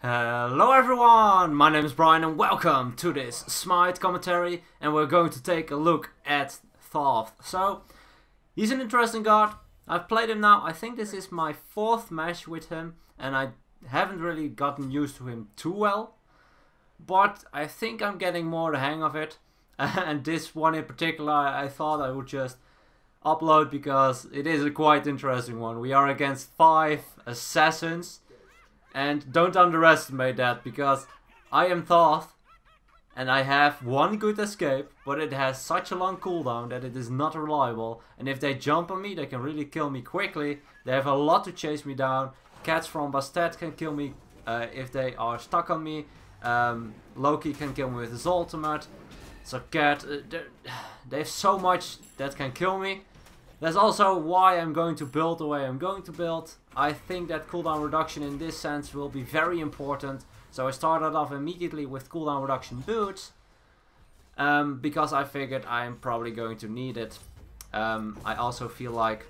Hello everyone, my name is Brian and welcome to this Smite commentary, and we're going to take a look at Thoth. So, he's an interesting god. I've played him now, I think this is my 4th match with him, and I haven't really gotten used to him too well. But I think I'm getting more the hang of it, and this one in particular I thought I would just upload because it is a quite interesting one. We are against 5 assassins. And don't underestimate that, because I am Thoth and I have one good escape, but it has such a long cooldown that it is not reliable. And if they jump on me, they can really kill me quickly. They have a lot to chase me down. Cats from Bastet can kill me if they are stuck on me. Loki can kill me with his ultimate. So Cat, they have so much that can kill me. That's also why I'm going to build the way I'm going to build. I think that cooldown reduction in this sense will be very important. So I started off immediately with cooldown reduction boots. Because I figured I'm probably going to need it. I also feel like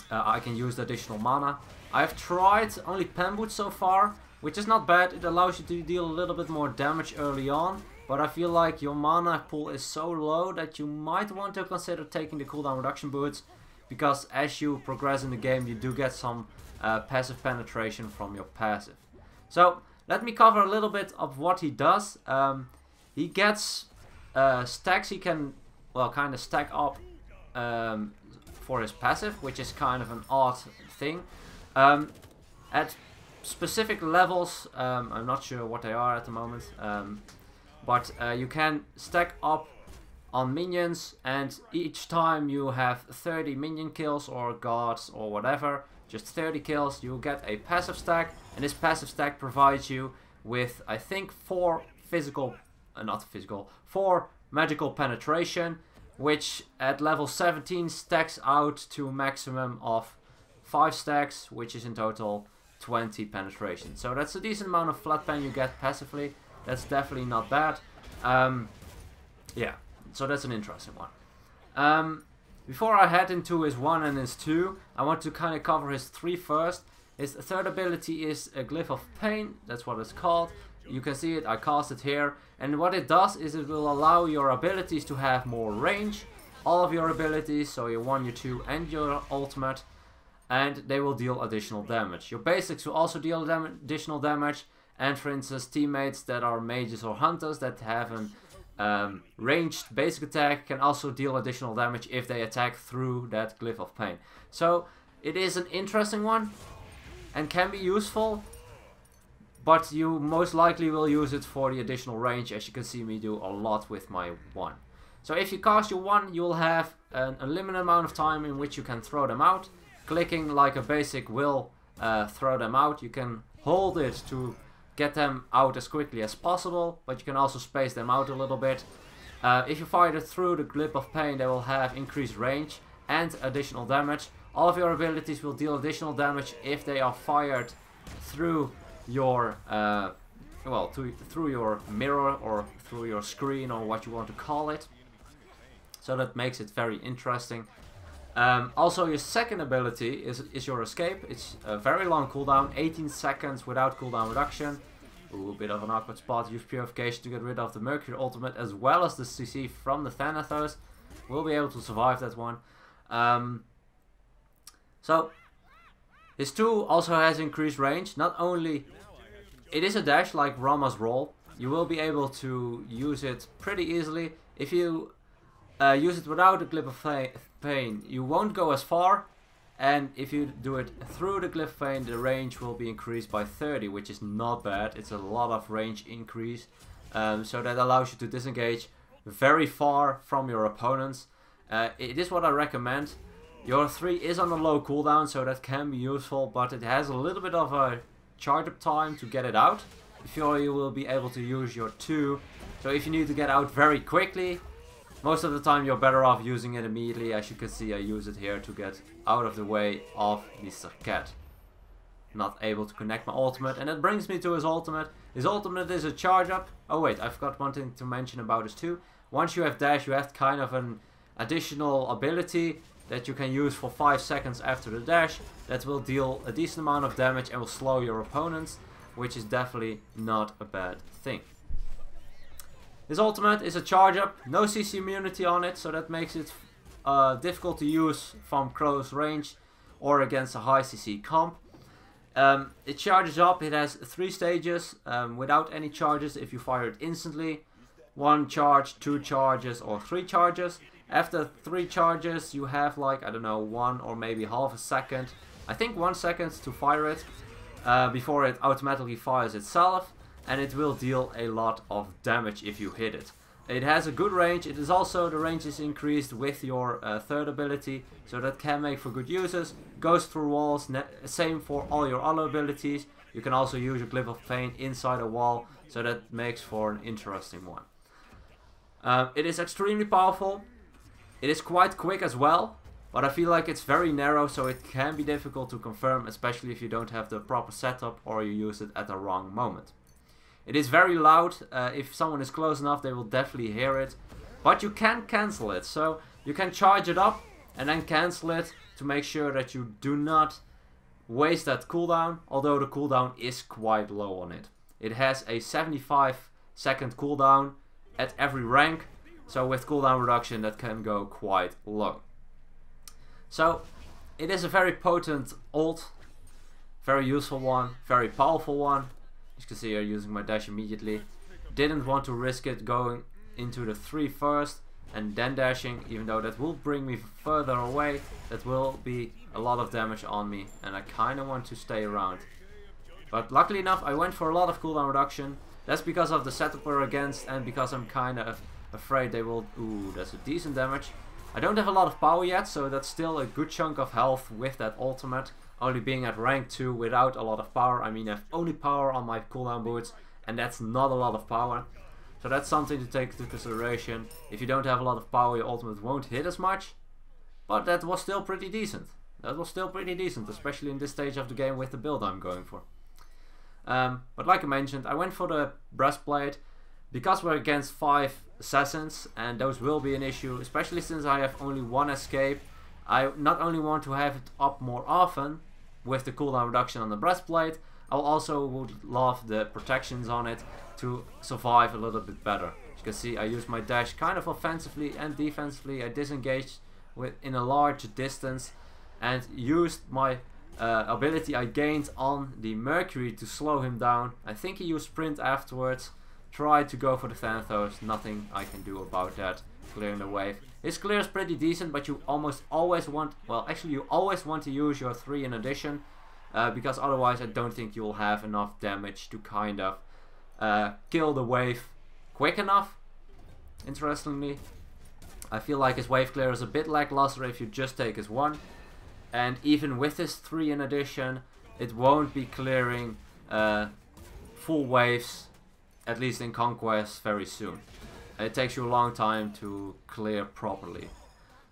I can use the additional mana. I've tried only pen boots so far, which is not bad. It allows you to deal a little bit more damage early on. But I feel like your mana pool is so low that you might want to consider taking the cooldown reduction boots. Because as you progress in the game, you do get some passive penetration from your passive. So let me cover a little bit of what he does. He gets stacks he can, well, kind of stack up for his passive, which is kind of an odd thing. At specific levels, I'm not sure what they are at the moment. But you can stack up on minions, and each time you have 30 minion kills or gods or whatever, just 30 kills, you get a passive stack, and this passive stack provides you with, I think, 4 magical penetration, which at level 17 stacks out to a maximum of 5 stacks, which is in total 20 penetration. So that's a decent amount of flat pen you get passively. That's definitely not bad. Yeah, so that's an interesting one. Before I head into his 1 and his 2, I want to kind of cover his 3 first. His third ability is a Glyph of Pain, that's what it's called. You can see it, I cast it here. And what it does is it will allow your abilities to have more range. All of your abilities, so your 1, your 2 and your ultimate. And they will deal additional damage. Your basics will also deal additional damage. And for instance, teammates that are mages or hunters that have an ranged basic attack can also deal additional damage if they attack through that Glyph of Pain. So it is an interesting one and can be useful, but you most likely will use it for the additional range, as you can see me do a lot with my 1. So if you cast your 1, you will have an unlimited amount of time in which you can throw them out. Clicking like a basic will throw them out. You can hold it to get them out as quickly as possible, but you can also space them out a little bit. If you fire it through the Glyph of Pain, they will have increased range and additional damage. All of your abilities will deal additional damage if they are fired through your through your mirror or through your screen, or what you want to call it. So that makes it very interesting. Also, your second ability is your escape. It's a very long cooldown, 18 seconds without cooldown reduction. Ooh, a bit of an awkward spot. Use Purification to get rid of the Mercury ultimate as well as the CC from the Thanatos. We'll be able to survive that one. So, his 2 also has increased range. Not only, it is a dash like Rama's roll. You will be able to use it pretty easily. If you use it without the Glyph of Pain, you won't go as far, and if you do it through the Glyph of Pain, the range will be increased by 30, which is not bad. It's a lot of range increase, so that allows you to disengage very far from your opponents. It is what I recommend. Your 3 is on a low cooldown, so that can be useful, but it has a little bit of a charge up time to get it out before you will be able to use your 2. So if you need to get out very quickly, most of the time you're better off using it immediately. As you can see, I use it here to get out of the way of Mr. Cat. Not able to connect my ultimate, and that brings me to his ultimate. His ultimate is a charge up. Oh wait, I forgot one thing to mention about his 2. Once you have dash, you have kind of an additional ability that you can use for 5 seconds after the dash. That will deal a decent amount of damage and will slow your opponents. which is definitely not a bad thing. His ultimate is a charge up, no CC immunity on it, so that makes it difficult to use from close range or against a high CC comp. It charges up, it has 3 stages without any charges if you fire it instantly. 1 charge, 2 charges or 3 charges. After 3 charges you have like, I don't know, 1 or maybe half a second. I think 1 second to fire it before it automatically fires itself. And it will deal a lot of damage if you hit it. It has a good range. It is also, the range is increased with your third ability, so that can make for good uses. Goes through walls, same for all your other abilities. You can also use your Glyph of Pain inside a wall, so that makes for an interesting one. It is extremely powerful. It is quite quick as well, but I feel like it's very narrow, so it can be difficult to confirm, especially if you don't have the proper setup or you use it at the wrong moment. It is very loud. If someone is close enough, they will definitely hear it. But you can cancel it. So you can charge it up and then cancel it to make sure that you do not waste that cooldown. Although the cooldown is quite low on it. It has a 75-second cooldown at every rank. So with cooldown reduction, that can go quite low. So it is a very potent ult. Very useful one. Very powerful one. As you can see, I'm using my dash immediately. Didn't want to risk it going into the 3 first and then dashing, even though that will bring me further away. That will be a lot of damage on me, and I kind of want to stay around. But luckily enough, I went for a lot of cooldown reduction. That's because of the setup we're against, and because I'm kind of afraid they will... Ooh, that's a decent damage. I don't have a lot of power yet, so that's still a good chunk of health with that ultimate. Only being at rank 2 without a lot of power. I mean, I have only power on my cooldown boots, and that's not a lot of power. So that's something to take into consideration. If you don't have a lot of power, your ultimate won't hit as much. But that was still pretty decent. That was still pretty decent, especially in this stage of the game with the build I'm going for. But like I mentioned, I went for the breastplate because we're against 5 assassins, and those will be an issue, especially since I have only 1 escape. I not only want to have it up more often with the cooldown reduction on the breastplate, I also would love the protections on it to survive a little bit better. As you can see, I use my dash kind of offensively and defensively. I disengaged in a large distance and used my ability I gained on the Mercury to slow him down. I think he used sprint afterwards. Tried to go for the Thanatos, nothing I can do about that. Clearing the wave. His clear is pretty decent, but you almost always want, well actually you always want to use your 3 in addition, because otherwise I don't think you'll have enough damage to kind of kill the wave quick enough. Interestingly, I feel like his wave clear is a bit lackluster if you just take his 1, and even with his 3 in addition, it won't be clearing full waves, at least in Conquest, very soon. It takes you a long time to clear properly.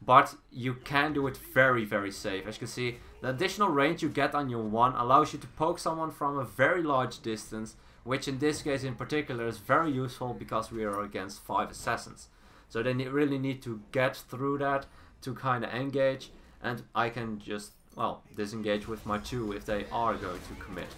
But you can do it very, very safe. As you can see, the additional range you get on your 1 allows you to poke someone from a very large distance, which in this case in particular is very useful because we are against 5 assassins. So they really need to get through that to kind of engage, and I can just, well, disengage with my 2 if they are going to commit.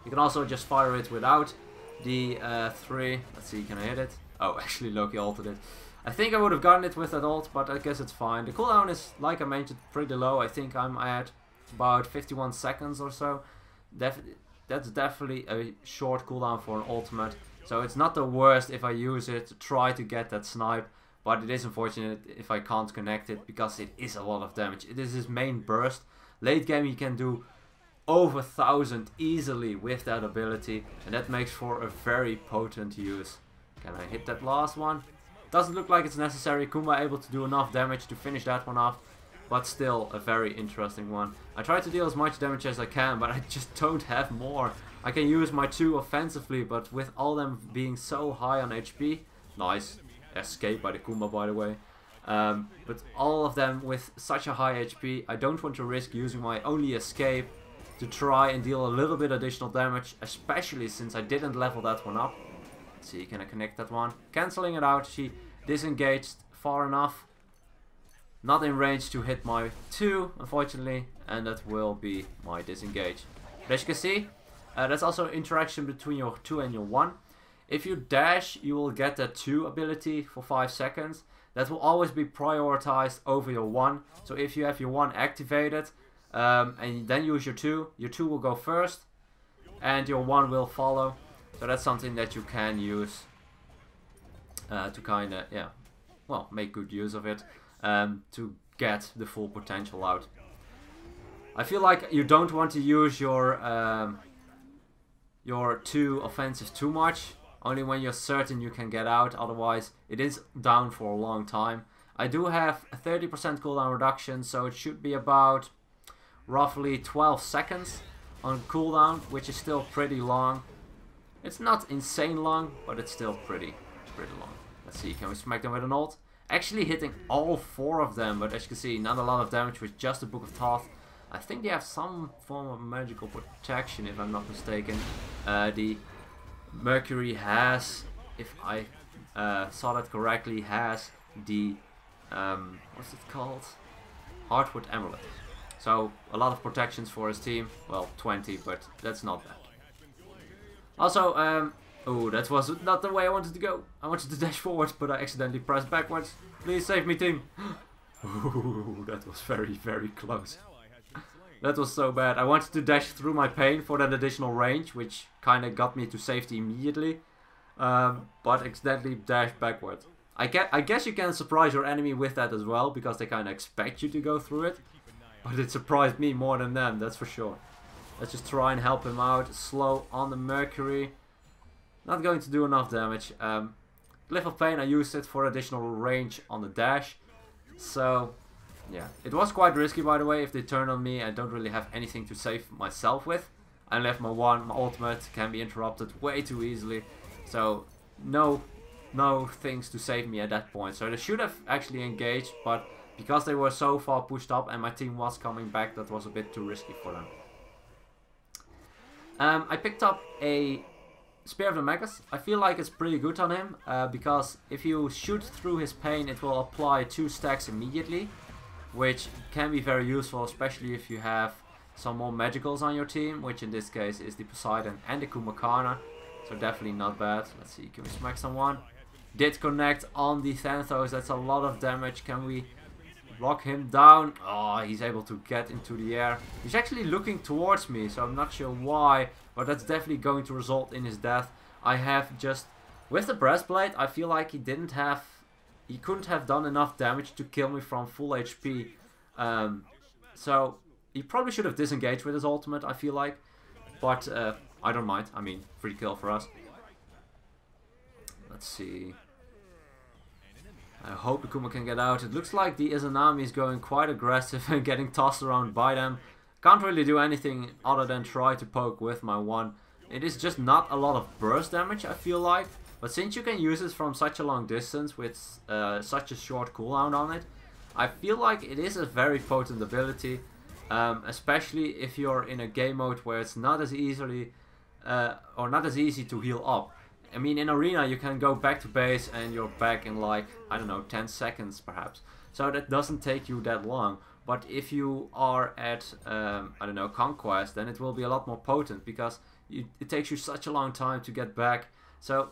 You can also just fire it without the 3. Let's see, can I hit it? Oh, actually Loki ulted it. I think I would have gotten it with that ult, but I guess it's fine. The cooldown is, like I mentioned, pretty low. I think I'm at about 51 seconds or so. That's definitely a short cooldown for an ultimate. So it's not the worst if I use it to try to get that snipe. But it is unfortunate if I can't connect it, because it is a lot of damage. It is his main burst. Late game he can do over 1000 easily with that ability, and that makes for a very potent use. Can I hit that last one? Doesn't look like it's necessary. Kuma able to do enough damage to finish that one off, but still a very interesting one. I try to deal as much damage as I can, but I just don't have more. I can use my 2 offensively, but with all them being so high on HP, nice escape by the Kuma, by the way. But all of them with such a high HP, I don't want to risk using my only escape to try and deal a little bit additional damage, especially since I didn't level that one up. Let's see, can I connect that one? Cancelling it out, she disengaged far enough. Not in range to hit my 2, unfortunately, and that will be my disengage. But as you can see, That's also interaction between your 2 and your 1. If you dash, you will get that 2 ability for 5 seconds. That will always be prioritized over your 1. So if you have your 1 activated and then use your 2 will go first and your 1 will follow. So that's something that you can use to kind of, yeah, well, make good use of it to get the full potential out. I feel like you don't want to use your 2 offensive too much. Only when you're certain you can get out, otherwise it is down for a long time. I do have a 30% cooldown reduction, so it should be about roughly 12 seconds on cooldown, which is still pretty long. It's not insane long, but it's still pretty long. Let's see, can we smack them with an ult? Actually hitting all 4 of them, but as you can see, not a lot of damage with just the Book of Thoth. I think they have some form of magical protection, if I'm not mistaken. The Mercury has, if I saw that correctly, has the, what's it called? Heartwood Amulet. So, a lot of protections for his team. Well, 20, but that's not bad. Also, oh, that was not the way I wanted to go. I wanted to dash forward, but I accidentally pressed backwards. Please save me, team. Ooh, that was very, very close. That was so bad. I wanted to dash through my pain for that additional range, which kind of got me to safety immediately. But accidentally dashed backwards. I guess you can surprise your enemy with that as well, because they kind of expect you to go through it. But it surprised me more than them, that's for sure. Let's just try and help him out. Slow on the Mercury. Not going to do enough damage. Glyph of Pain, I used it for additional range on the dash. So, yeah. It was quite risky, by the way. If they turn on me, I don't really have anything to save myself with. I left my ultimate can be interrupted way too easily. So, no things to save me at that point. So they should have actually engaged, but because they were so far pushed up and my team was coming back, that was a bit too risky for them. I picked up a Spear of the Magus. I feel like it's pretty good on him, because if you shoot through his pain, it will apply 2 stacks immediately, which can be very useful, especially if you have some more magicals on your team, which in this case is the Poseidon and the Kumakana. So definitely not bad. Let's see, can we smack someone? Did connect on the Thanatos, that's a lot of damage. Can we lock him down? Oh, he's able to get into the air. He's actually looking towards me, so I'm not sure why, but that's definitely going to result in his death. I have just, with the breastplate, I feel like he couldn't have done enough damage to kill me from full HP. So he probably should have disengaged with his ultimate, I feel like, but I don't mind. I mean, free kill for us. Let's see. I hope Akuma can get out. It looks like the Izanami is going quite aggressive and getting tossed around by them. Can't really do anything other than try to poke with my 1. It is just not a lot of burst damage, I feel like. But since you can use it from such a long distance with such a short cooldown on it, I feel like it is a very potent ability. Especially if you're in a game mode where it's not as easy to heal up. I mean, in Arena you can go back to base and you're back in like, I don't know, 10 seconds perhaps. So that doesn't take you that long. But if you are at, I don't know, Conquest, then it will be a lot more potent because it takes you such a long time to get back. So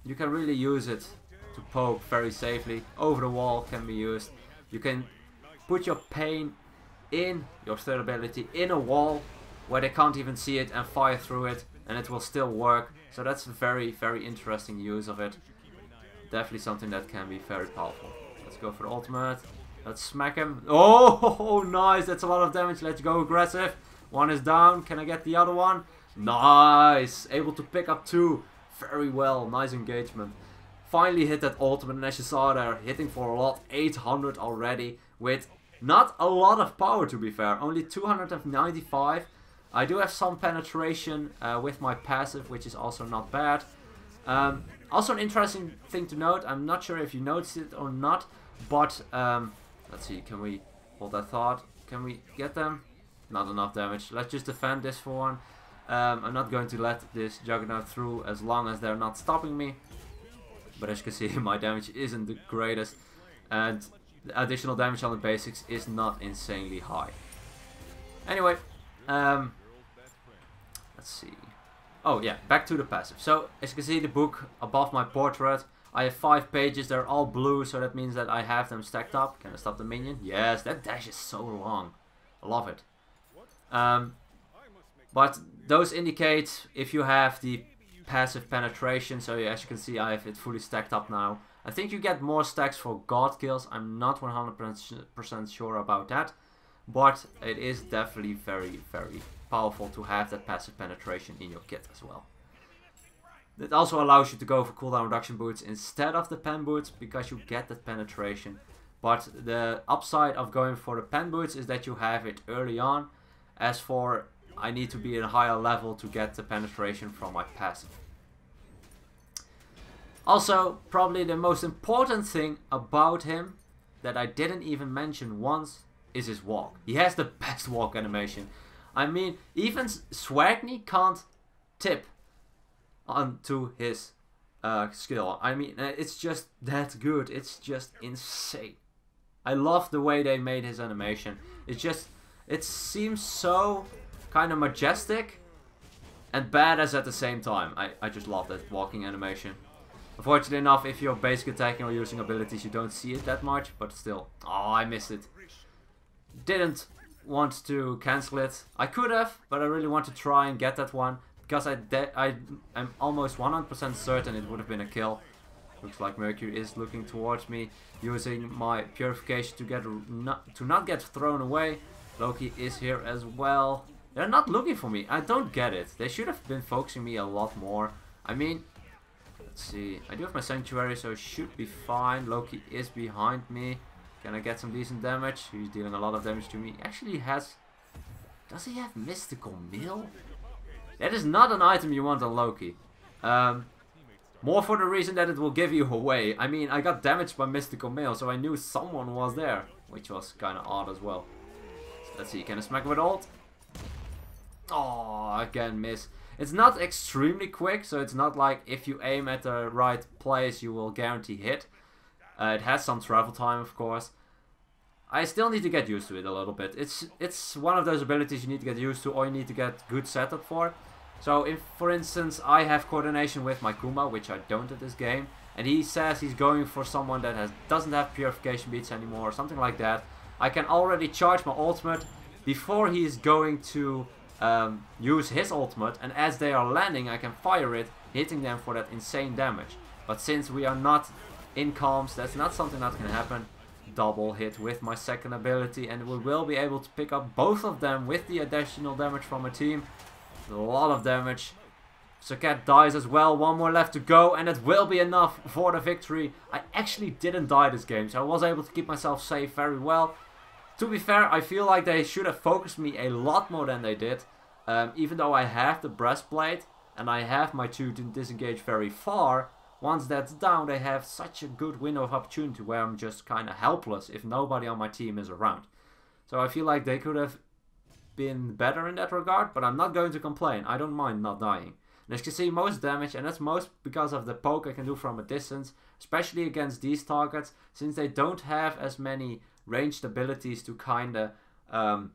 you can really use it to poke very safely. Over the wall can be used. You can put your pain in your third ability in a wall where they can't even see it and fire through it, and it will still work. So that's a very, very interesting use of it. Definitely something that can be very powerful. Let's go for the ultimate. Let's smack him. Oh, nice. That's a lot of damage. Let's go aggressive. 1 is down. Can I get the other one? Nice. Able to pick up 2. Very well. Nice engagement. Finally hit that ultimate, and as you saw there, hitting for a lot. 800 already with not a lot of power, to be fair. Only 295. I do have some penetration with my passive, which is also not bad. Also an interesting thing to note, I'm not sure if you noticed it or not, but let's see, can we hold that thought? Can we get them? Not enough damage. Let's just defend this for one. I'm not going to let this Juggernaut through as long as they're not stopping me. But as you can see, my damage isn't the greatest, and the additional damage on the basics is not insanely high. Anyway, let's see. Oh yeah, back to the passive. So as you can see, the book above my portrait, I have 5 pages. They're all blue, so that means that I have them stacked up. Can I stop the minion? Yes, that dash is so long. I love it. But those indicate if you have the passive penetration. So as you can see, I have it fully stacked up now. I think you get more stacks for god kills. I'm not 100% sure about that. But it is definitely very, very powerful to have that passive penetration in your kit as well. It also allows you to go for cooldown reduction boots instead of the pen boots, because you get that penetration. But the upside of going for the pen boots is that you have it early on. As for, I need to be at a higher level to get the penetration from my passive. Also, probably the most important thing about him that I didn't even mention once is his walk. He has the best walk animation. I mean, even Swagny can't tip onto his skill. I mean, it's just that good. It's just insane. I love the way they made his animation. It seems so kind of majestic and badass at the same time. I just love that walking animation. Unfortunately enough, if you're basic attacking or using abilities, you don't see it that much, but still. Oh, I missed it. Didn't want to cancel it. I could have, but I really want to try and get that one, because I'm almost 100% certain it would have been a kill. Looks like Mercury is looking towards me, using my purification to not get thrown away. Loki is here as well. They're not looking for me. I don't get it. They should have been focusing me a lot more. I mean, let's see. I do have my Sanctuary, so it should be fine. Loki is behind me. Can I get some decent damage? He's dealing a lot of damage to me. Actually has... Does he have Mystical Mail? That is not an item you want on Loki. More for the reason that it will give you away. I mean, I got damaged by Mystical Mail, so I knew someone was there. Which was kind of odd as well. So let's see, can I smack with ult? Oh, again miss. It's not extremely quick, so it's not like if you aim at the right place you will guarantee hit. It has some travel time, of course. I still need to get used to it a little bit. It's one of those abilities you need to get used to, or you need to get good setup for. So if, for instance, I have coordination with my Kuma, which I don't at this game, and he says he's going for someone that doesn't have purification beats anymore, or something like that, I can already charge my ultimate before he's going to use his ultimate, and as they are landing I can fire it, hitting them for that insane damage. But since we are not in comms, that's not something that can happen. Double hit with my second ability, and we will be able to pick up both of them with the additional damage from a team. A lot of damage. Saket dies as well. One more left to go, and it will be enough for the victory. I actually didn't die this game, so I was able to keep myself safe very well. To be fair, I feel like they should have focused me a lot more than they did. Even though I have the breastplate and I have my 2 to disengage very far, once that's down they have such a good window of opportunity where I'm just kind of helpless if nobody on my team is around. So I feel like they could have been better in that regard, but I'm not going to complain. I don't mind not dying. And as you can see, most damage, and that's most because of the poke I can do from a distance, especially against these targets, since they don't have as many ranged abilities to kind of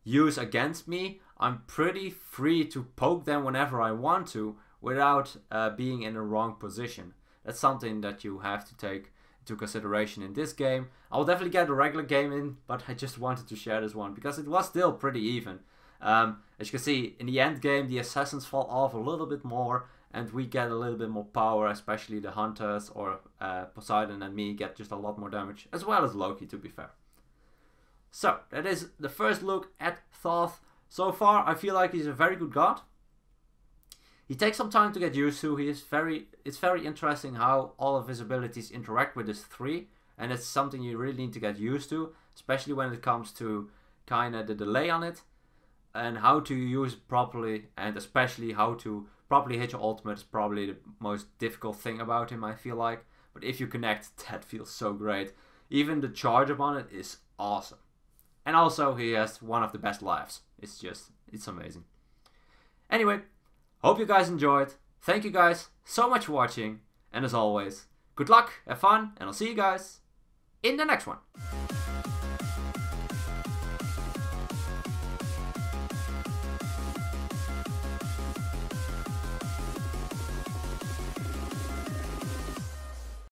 use against me. I'm pretty free to poke them whenever I want to without being in the wrong position. That's something that you have to take into consideration in this game. I'll definitely get a regular game in, but I just wanted to share this one because it was still pretty even. As you can see, in the end game the assassins fall off a little bit more and we get a little bit more power, especially the hunters or Poseidon and me get just a lot more damage, as well as Loki, to be fair. So, that is the first look at Thoth. So far, I feel like he's a very good god. He takes some time to get used to. It's very interesting how all of his abilities interact with his 3. And it's something you really need to get used to, especially when it comes to kind of the delay on it. And how to use it properly, and especially how to properly hit your ultimate is probably the most difficult thing about him, I feel like. But if you connect, that feels so great. Even the charge up on it is awesome. And also, he has one of the best lives. It's amazing. Anyway, hope you guys enjoyed. Thank you guys so much for watching. And as always, good luck, have fun, and I'll see you guys in the next one.